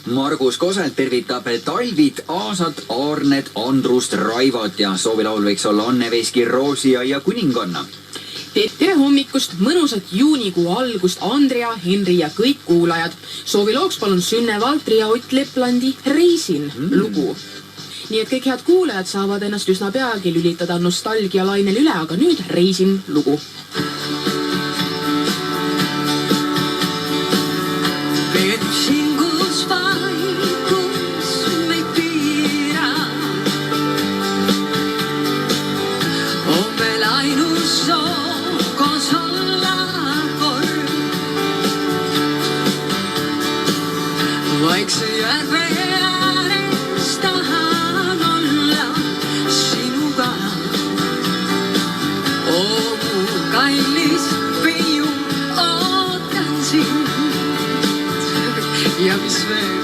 Margus Koselt tervitab Talvit, Aasat, Aarnet, Andrust, Raivat ja soovilaul võiks olla Anne Veski, Roosia ja Kuninganna. Tere hommikust, mõnusat juunikuu algust, Andrea, Henri ja kõik kuulajad. Soovilooks palun Sünne Valtri ja Ott Leplandi Reisin lugu. Nii et kõik head kuulajad saavad ennast üsna peagi lülitada nostalgia lainel üle, aga nüüd Reisin lugu. Vaikse järve ääres tahan olla sinuga. Mu kallis Peiu, ootan sind. Ja mis veel,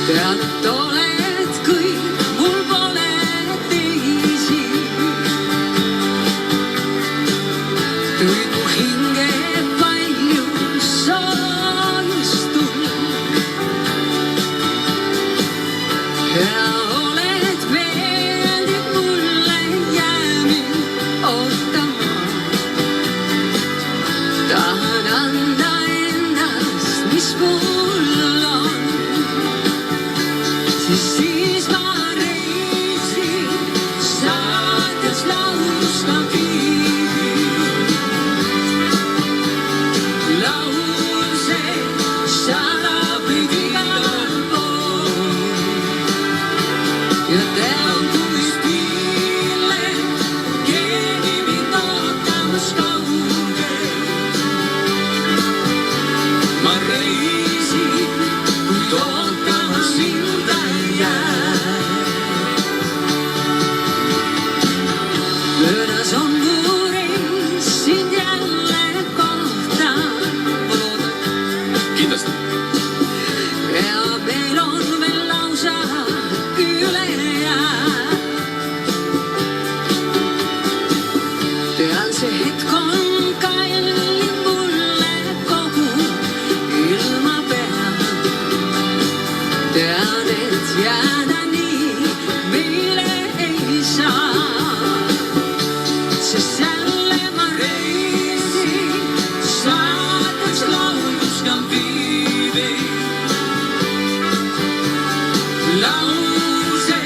tean, et oled kõik, mul pole teisi. Tõid mu hinge palju soojust ja oled meeldib mulle, jää mind ootama. Tahan anda endast, mis mul on. Siis ma reisin, saates lausta viin. Laul see sadab igal pool. Ja tean, kuis piilet, keegi mind ootamas kaugel. Ma reisin, kuid ootamas sind ei jää. Möödas on mu reis sind jälle kohta. Ma loodan. Kindlasti. Ja meil on veel lausa üle jää. Tean, see hetk on kallim mulle kogu ilma peal. Tean, et jääda nii meile ei saa. Sest jälle ma reisin, saates laulus ka viibin. Lause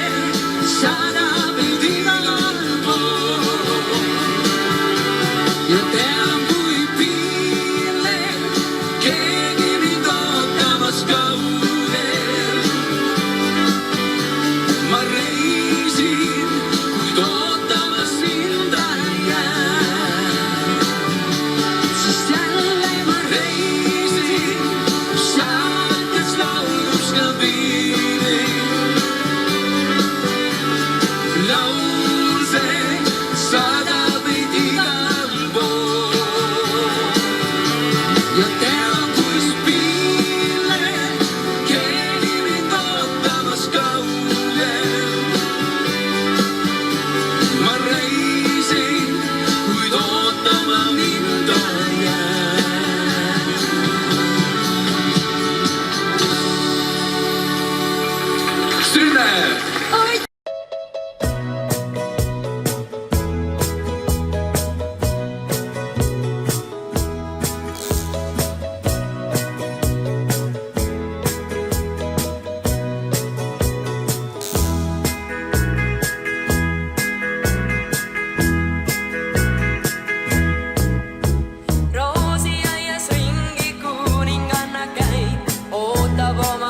sadab mind igal pool. Ja tean, kui piilet, keegi mind ootamas kaugel. Ma reisin, kuid ootamas sind ei jää. Sest jälle ma reisin, saates laulus ka viibin. Lause sadab mind igal pool. Ja tean, kuis piilet, keegi mind ootamas kaugel. Ma reisin, kuid ootama mind ei jää. Sünne! Roosia ja ringi kuninganna käib, ootab oma